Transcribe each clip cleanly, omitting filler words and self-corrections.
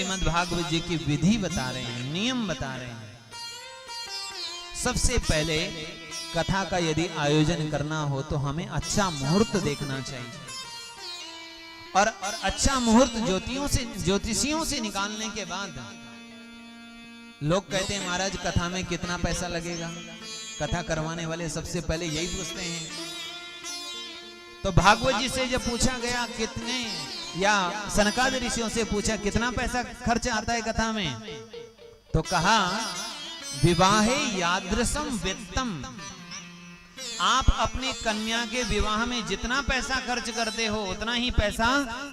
श्रीमद् भागवत जी की विधि बता रहे हैं, नियम बता रहे हैं। सबसे पहले कथा का यदि आयोजन करना हो तो हमें अच्छा मुहूर्त देखना चाहिए, और अच्छा मुहूर्त ज्योतिषियों से निकालने के बाद लोग कहते हैं महाराज कथा में कितना पैसा लगेगा। कथा करवाने वाले सबसे पहले यही पूछते हैं। तो भागवत जी से जब पूछा गया कितने, या सनकादि ऋषियों से पूछा कितना पैसा खर्च आता है कथा में, तो कहा विवाहे यादृशम वित्तम, आप अपनी कन्या के विवाह में जितना पैसा खर्च करते हो उतना ही पैसा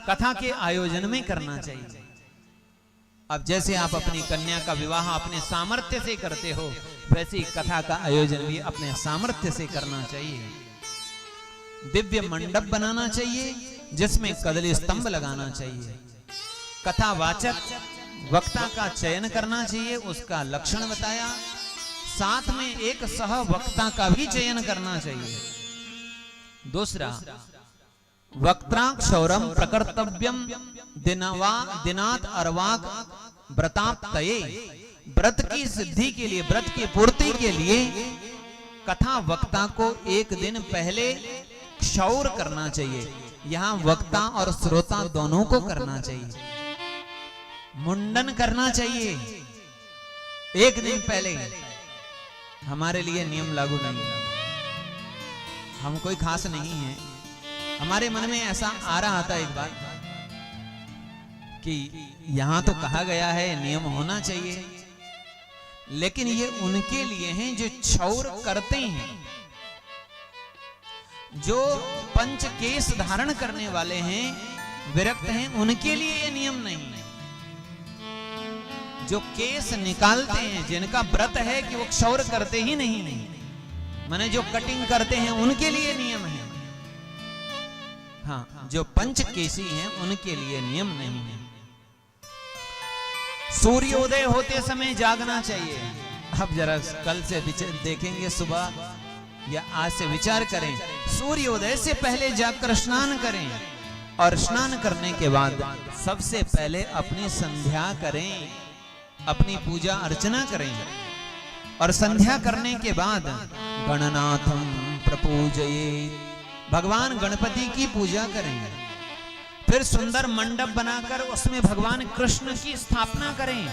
कथा के आयोजन में करना चाहिए। अब जैसे आप अपनी कन्या का विवाह अपने सामर्थ्य से करते हो, वैसे ही कथा का आयोजन भी अपने सामर्थ्य से करना चाहिए। दिव्य मंडप बनाना चाहिए जिसमें कदली स्तंभ लगाना चाहिए। कथावाचक वक्ता का चयन करना चाहिए, उसका लक्षण बताया। साथ में एक सह वक्ता का भी चयन करना चाहिए। दूसरा, वक्त्राक्षौरम प्रकर्तव्यम दिनात अर्वाक व्रताप्तये, व्रत की सिद्धि के लिए, व्रत की पूर्ति के लिए कथा वक्ता को एक दिन पहले क्षौर करना चाहिए। यहाँ वक्ता और श्रोता दोनों को करना चाहिए, मुंडन करना चाहिए एक दिन पहले। हमारे लिए नियम लागू नहीं है, हम कोई खास नहीं है। हमारे मन में ऐसा आ रहा था एक बार कि यहां तो कहा गया है नियम होना चाहिए, लेकिन ये उनके लिए हैं जो क्षौर करते हैं, जो पंच केस धारण करने वाले हैं, विरक्त हैं, उनके लिए ये नियम नहीं है। जो केस निकालते हैं, जिनका व्रत है कि वो क्षौर करते ही नहीं, माने जो कटिंग करते हैं उनके लिए नियम है। हाँ, जो पंच केसी हैं उनके लिए नियम नहीं है। सूर्योदय होते समय जागना चाहिए। अब जरा कल से देखेंगे, सुबह या आज से विचार करें, सूर्योदय से पहले जाकर स्नान करें, और स्नान करने के बाद सबसे पहले अपनी संध्या करें, अपनी पूजा अर्चना करें, और संध्या करने के बाद गणनाथम प्रपूजयेत्, भगवान गणपति की पूजा करें। फिर सुंदर मंडप बनाकर उसमें भगवान कृष्ण की स्थापना करें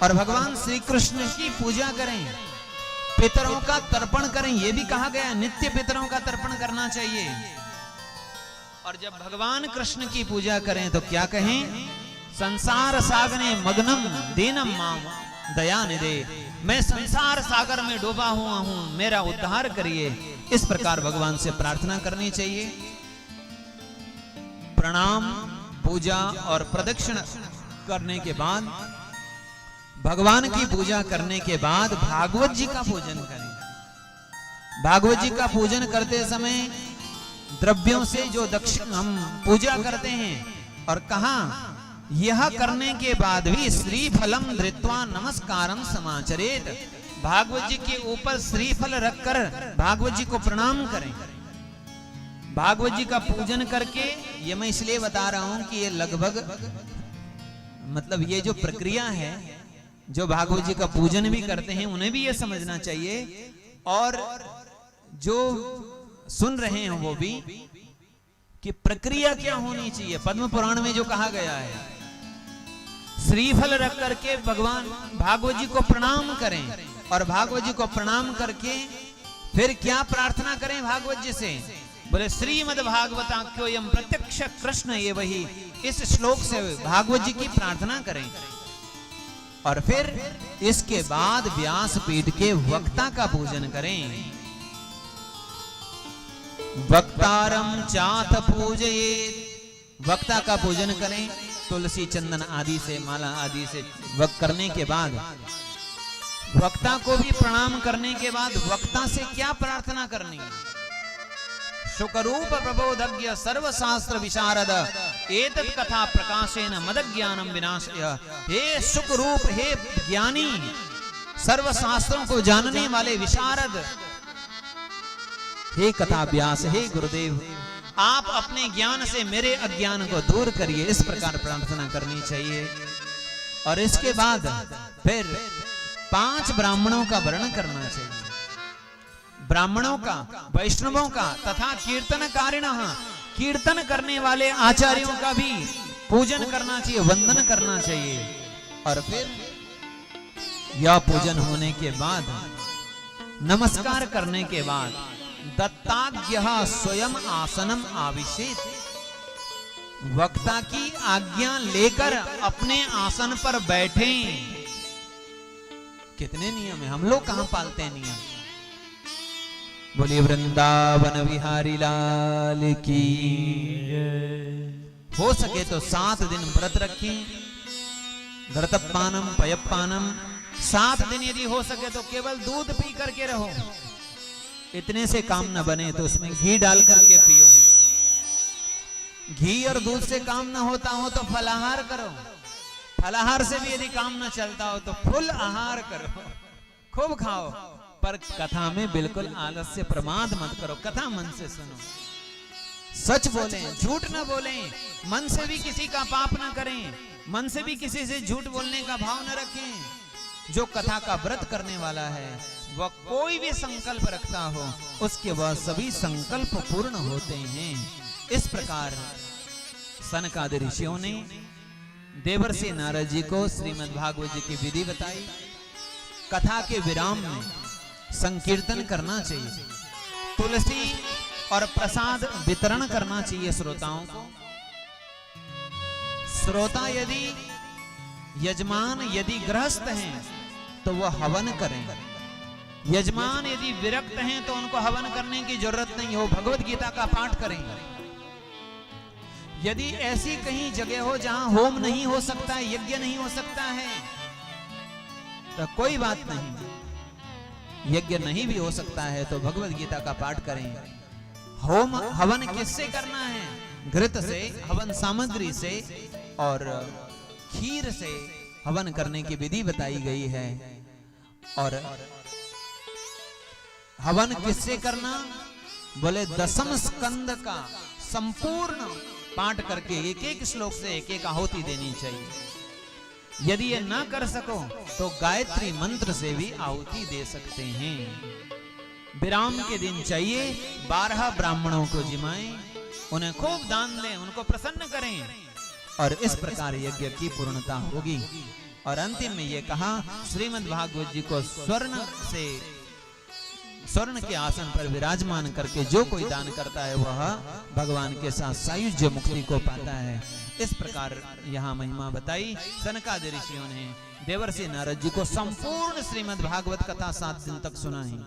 और भगवान श्री कृष्ण की पूजा करें। पितरों का तर्पण करें, यह भी कहा गया नित्य पितरों का तर्पण करना चाहिए। और जब भगवान कृष्ण की पूजा करें तो क्या कहें, संसार सागरे मग्नम दीनम माम दया निधे, मैं संसार सागर में डूबा हुआ हूं, मेरा उद्धार करिए। इस प्रकार भगवान से प्रार्थना करनी चाहिए। प्रणाम, पूजा और प्रदक्षिण करने के बाद, भगवान की पूजा करने के बाद भागवत जी का पूजन करें। भागवत जी का पूजन करते समय द्रव्यों से जो दक्षिण हम पूजा करते हैं, और कहा यह करने के बाद भी श्रीफलम धृत्वा नमस्कारम समाचरेत, भागवत जी के ऊपर श्रीफल रखकर भागवत जी को प्रणाम करें। भागवत जी का पूजन करके, ये मैं इसलिए बता रहा हूं कि ये लगभग, मतलब ये जो प्रक्रिया है, जो भागवत जी का पूजन भी करते हैं उन्हें भी ये समझना चाहिए, और जो सुन रहे हैं वो भी, कि प्रक्रिया क्या होनी चाहिए। पद्म पुराण में जो कहा गया है, श्रीफल रख करके भगवान भागवत जी को प्रणाम करें, और भागवत जी को प्रणाम करके फिर क्या प्रार्थना करें भागवत जी से, बोले श्रीमद् भागवताख्योयम प्रत्यक्ष कृष्ण ये वही, इस श्लोक से भागवत जी की प्रार्थना करें। और फिर इसके बाद व्यासपीठ के वक्ता का पूजन करें। वक्तारम चाथ पूजयेत्, वक्ता का पूजन करें, तुलसी चंदन आदि से, माला आदि से वक्त करने के बाद, वक्ता को भी प्रणाम करने के बाद वक्ता से क्या प्रार्थना करनी, शुकरूप प्रबोधज्ञ सर्वशास्त्र विशारद एतत् कथा प्रकाशेन मदज्ञानम विनाशय, हे शुकरूप, हे ज्ञानी, सर्वशास्त्रों को जानने वाले विशारद, हे कथा व्यास, हे गुरुदेव, आप अपने ज्ञान से मेरे अज्ञान को दूर करिए। इस प्रकार प्रार्थना करनी चाहिए। और इसके बाद फिर 5 ब्राह्मणों का वर्ण करना चाहिए। ब्राह्मणों का, वैष्णवों का तथा कीर्तनकारिणः, कीर्तन करने वाले आचार्यों का भी पूजन करना चाहिए, वंदन करना चाहिए। और फिर यह पूजन होने के बाद, नमस्कार करने के बाद दत्ताज्ञः स्वयं आसनम आविशेत, वक्ता की आज्ञा लेकर अपने आसन पर बैठें। कितने नियम है, हम लोग कहां पालते हैं नियम। बोलिए वृंदावन बिहारी लाल की। हो सके तो 7 दिन व्रत रखें, घृतपानम पयपानम। 7 दिन यदि हो सके तो केवल दूध पी करके रहो। इतने से काम न बने तो उसमें घी डाल करके पियो। घी और दूध से काम न होता हो तो फलाहार करो। फलाहार से भी यदि काम न चलता हो तो फुल आहार करो, खूब खाओ। पर कथा में बिल्कुल आलस्य प्रमाद मत करो। कथा मन से सुनो, सच बोलें, झूठ न बोलें, मन से भी किसी का पाप न करें, मन से भी किसी से झूठ बोलने का भाव न रखें। जो कथा का व्रत करने वाला है वह कोई भी संकल्प रखता हो उसके वह सभी संकल्प पूर्ण होते हैं। इस प्रकार सनकादि ऋषियों ने देवर्षि नारद जी को श्रीमद् भागवत जी की विधि बताई। कथा के विराम में संकीर्तन करना चाहिए, तुलसी और प्रसाद वितरण करना चाहिए श्रोताओं को। श्रोता यदि, यजमान यदि गृहस्थ हैं तो वह हवन करें। यजमान यदि विरक्त हैं तो उनको हवन करने की जरूरत नहीं हो, भगवत गीता का पाठ करें। यदि ऐसी कहीं जगह हो जहां होम नहीं हो सकता है, यज्ञ नहीं हो सकता है, तो कोई बात नहीं, यज्ञ नहीं भी हो सकता है तो भगवत गीता का पाठ करें। होम हवन किससे करना है? घृत से, हवन सामग्री से और खीर से हवन करने की विधि बताई गई है। और हवन किससे करना? बोले 10 स्कंद का संपूर्ण पाठ करके एक एक श्लोक से एक एक आहुति देनी चाहिए। यदि ये ना कर सको तो गायत्री मंत्र से भी आहुति दे सकते हैं। विराम के दिन चाहिए 12 ब्राह्मणों को जिमाएं, उन्हें खूब दान दें, उनको प्रसन्न करें और इस प्रकार यज्ञ की पूर्णता होगी। और अंतिम में ये कहा, श्रीमद् भागवत जी को स्वर्ण के आसन पर विराजमान करके जो कोई दान करता है वह भगवान के साथ सायुज्य मुक्ति को पाता है। इस प्रकार यहाँ महिमा बताई। सनकादि ऋषियों ने देवर्षि नारद जी को संपूर्ण श्रीमद् भागवत कथा 7 दिन तक सुनाई।